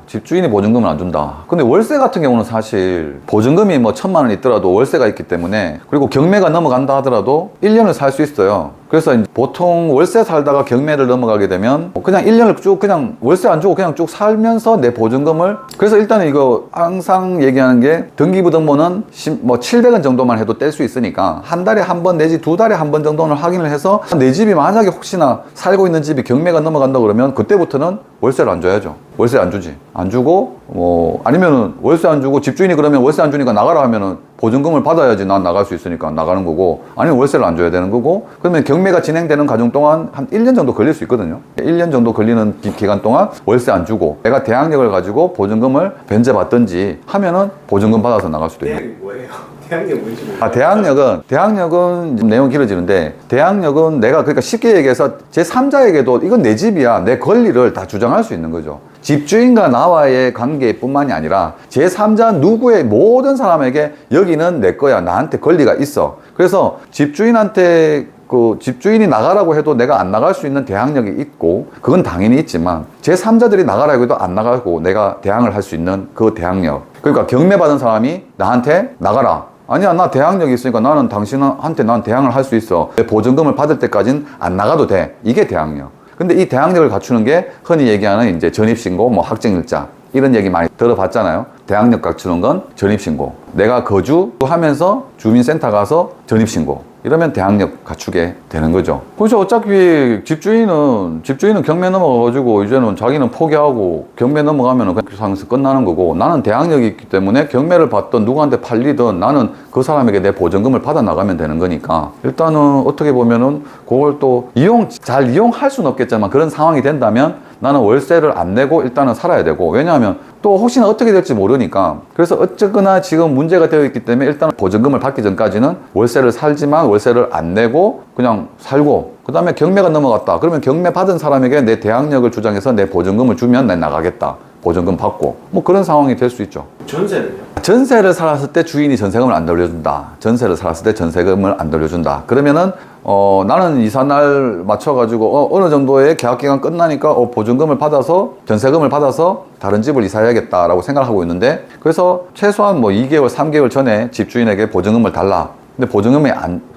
집주인이 보증금을 안 준다. 근데 월세 같은 경우는 사실 보증금이 뭐 1,000만 원 있더라도 월세가 있기 때문에, 그리고 경매가 넘어간다 하더라도 1년을 살 수 있어요. 그래서 보통 월세 살다가 경매를 넘어가게 되면 그냥 1년을 쭉 그냥 월세 안 주고 그냥 쭉 살면서 내 보증금을, 그래서 일단은 이거 항상 얘기하는 게 등기부등본은 뭐 700원 정도만 해도 뗄 수 있으니까 한 달에 한 번 내지 두 달에 한 번 정도는 확인을 해서, 내 집이 만약에 혹시나 살고 있는 집이 경매가 넘어간다 그러면 그때부터는 월세를 안 줘야죠. 월세 안 주지. 안 주고 뭐 아니면은 월세 안 주고 집주인이 그러면 월세 안 주니까 나가라 하면은 보증금을 받아야지 난 나갈 수 있으니까 나가는 거고, 아니면 월세를 안 줘야 되는 거고, 그러면 경매가 진행되는 과정 동안 한 1년 정도 걸릴 수 있거든요. 1년 정도 걸리는 기간 동안 월세 안 주고 내가 대항력을 가지고 보증금을 변제받든지 하면은 보증금 받아서 나갈 수도 있는. 대항력이 뭐예요? 대항력 뭔지 모르겠어요. 대항력은 내용이 길어지는데, 대항력은 내가 그러니까 쉽게 얘기해서 제3자에게도 이건 내 집이야, 내 권리를 다 주장할 수 있는 거죠. 집주인과 나와의 관계뿐만이 아니라 제3자 누구의 모든 사람에게 여기는 내 거야, 나한테 권리가 있어. 그래서 집주인한테 집주인이 나가라고 해도 내가 안 나갈 수 있는 대항력이 있고, 그건 당연히 있지만 제3자들이 나가라고 해도 안 나가고 내가 대항을 할 수 있는 그 대항력. 그러니까 경매받은 사람이 나한테 나가라. 아니야, 나 대항력이 있으니까 나는 당신한테 난 대항을 할 수 있어. 내 보증금을 받을 때까지는 안 나가도 돼. 이게 대항력. 근데 이 대항력을 갖추는 게 흔히 얘기하는 이제 전입신고, 뭐 확정일자, 이런 얘기 많이 들어봤잖아요. 대항력 갖추는 건 전입신고. 내가 거주하면서 주민센터 가서 전입신고. 이러면 대항력 갖추게 되는 거죠. 그렇죠. 어차피 집주인은 경매 넘어가가지고 이제는 자기는 포기하고 경매 넘어가면은 그냥 상에서 끝나는 거고, 나는 대항력이 있기 때문에 경매를 받든 누구한테 팔리든 나는 그 사람에게 내 보증금을 받아 나가면 되는 거니까, 일단은 어떻게 보면은 그걸 또 잘 이용할 수는 없겠지만 그런 상황이 된다면 나는 월세를 안 내고 일단은 살아야 되고, 왜냐하면 또 혹시나 어떻게 될지 모르니까. 그래서 어쨌거나 지금 문제가 되어 있기 때문에 일단 보증금을 받기 전까지는 월세를 살지만 월세를 안 내고 그냥 살고, 그 다음에 경매가 넘어갔다 그러면 경매 받은 사람에게 내 대항력을 주장해서 내 보증금을 주면 난 나가겠다, 보증금 받고, 뭐 그런 상황이 될 수 있죠. 전세는요? 전세를 살았을 때 주인이 전세금을 안 돌려준다. 전세를 살았을 때 전세금을 안 돌려준다. 그러면은 나는 이삿날 맞춰가지고 어느 정도의 계약기간 끝나니까 보증금을 받아서, 전세금을 받아서 다른 집을 이사해야겠다라고 생각하고 있는데, 그래서 최소한 뭐 2개월, 3개월 전에 집주인에게 보증금을 달라. 근데 보증금이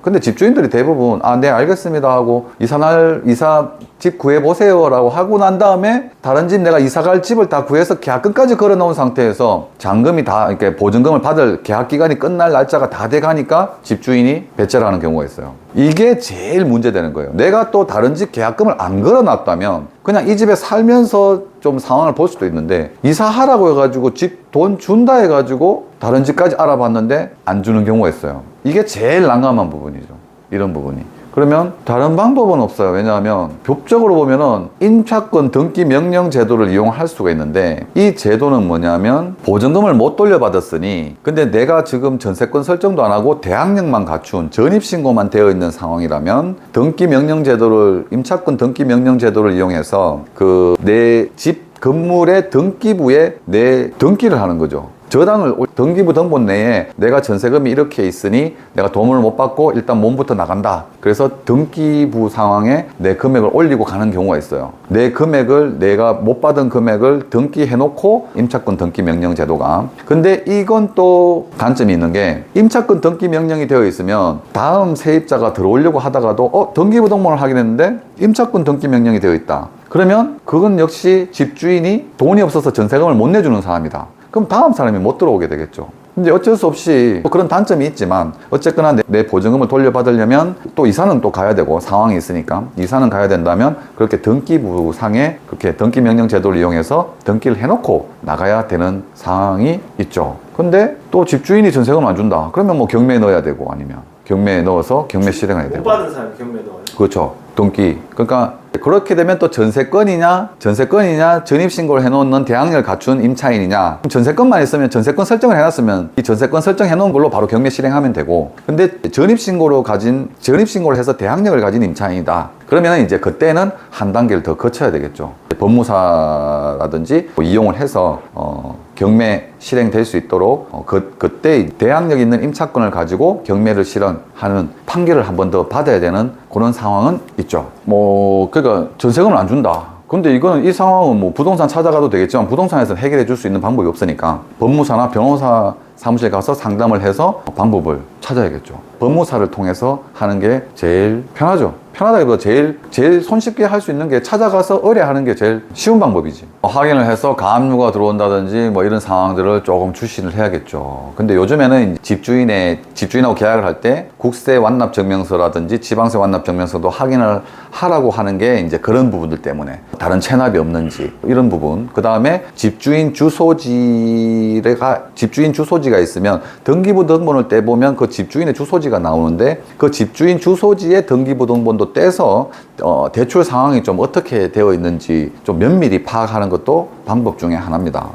근데 집주인들이 대부분 네 알겠습니다 하고 집 구해보세요 라고 하고 난 다음에 다른 집, 내가 이사갈 집을 다 구해서 계약 끝까지 걸어 놓은 상태에서 잔금이 다, 이렇게 보증금을 받을 계약 기간이 끝날 날짜가 다 돼 가니까 집주인이 배째를 하는 경우가 있어요. 이게 제일 문제되는 거예요. 내가 또 다른 집 계약금을 안 걸어 놨다면 그냥 이 집에 살면서 좀 상황을 볼 수도 있는데, 이사하라고 해가지고 집 돈 준다 해가지고 다른 집까지 알아봤는데 안 주는 경우가 있어요. 이게 제일 난감한 부분이죠. 이런 부분이. 그러면 다른 방법은 없어요. 왜냐하면 법적으로 보면은 임차권 등기 명령 제도를 이용할 수가 있는데, 이 제도는 뭐냐면 보증금을 못 돌려받았으니, 근데 내가 지금 전세권 설정도 안 하고 대항력만 갖춘 전입신고만 되어 있는 상황이라면 등기 명령 제도를, 임차권 등기 명령 제도를 이용해서 내 집 건물의 등기부에 내 등기를 하는 거죠. 저당을, 등기부 등본 내에 내가 전세금이 이렇게 있으니 내가 도움을 못 받고 일단 몸부터 나간다. 그래서 등기부 상황에 내 금액을 올리고 가는 경우가 있어요. 내 금액을, 내가 못 받은 금액을 등기해 놓고, 임차권 등기 명령 제도가. 근데 이건 또 단점이 있는 게, 임차권 등기 명령이 되어 있으면 다음 세입자가 들어오려고 하다가도 등기부 등본을 하긴 했는데 임차권 등기 명령이 되어 있다. 그러면 그건 역시 집주인이 돈이 없어서 전세금을 못 내주는 사람이다. 그럼 다음 사람이 못 들어오게 되겠죠. 근데 어쩔 수 없이 그런 단점이 있지만, 어쨌거나 내 보증금을 돌려받으려면 또 이사는 또 가야 되고, 상황이 있으니까 이사는 가야 된다면 그렇게 등기부 상에 그렇게 등기 명령 제도를 이용해서 등기를 해놓고 나가야 되는 상황이 있죠. 근데 또 집주인이 전세금 안 준다. 그러면 뭐 경매에 넣어야 되고, 아니면 경매에 넣어서 경매 실행해야 되고. 못 받은 사람이 경매에 넣어요? 그렇죠. 등기. 그러니까 그렇게 되면 또 전세권이냐 전입신고를 해놓는 대항력을 갖춘 임차인이냐. 전세권만 있으면, 전세권 설정을 해놨으면 이 전세권 설정해놓은 걸로 바로 경매 실행하면 되고, 근데 전입신고를 해서 대항력을 가진 임차인이다. 그러면 이제 그때는 한 단계를 더 거쳐야 되겠죠. 법무사라든지 이용을 해서 경매 실행될 수 있도록 그때 대항력 있는 임차권을 가지고 경매를 실현하는 판결을 한 번 더 받아야 되는 그런 상황은 있죠. 그러니까 전세금을 안 준다. 근데 이거는 이 상황은 뭐 부동산 찾아가도 되겠지만 부동산에서는 해결해 줄 수 있는 방법이 없으니까 법무사나 변호사 사무실 가서 상담을 해서 방법을 찾아야겠죠. 법무사를 통해서 하는 게 제일 편하죠. 편하다기보다 제일 손쉽게 할 수 있는 게 찾아가서 의뢰하는 게 제일 쉬운 방법이지. 확인을 해서 가압류가 들어온다든지 뭐 이런 상황들을 조금 주시를 해야겠죠. 근데 요즘에는 집주인하고 계약을 할 때 국세 완납 증명서라든지 지방세 완납 증명서도 확인을 하라고 하는 게 이제 그런 부분들 때문에 다른 체납이 없는지 이런 부분. 그 다음에 집주인 주소지가 있으면 등기부 등본을 떼보면 그 집주인의 주소지가 나오는데 그 집주인 주소지의 등기부 등본도 떼서 대출 상황이 좀 어떻게 되어 있는지 좀 면밀히 파악하는 것도 방법 중에 하나입니다.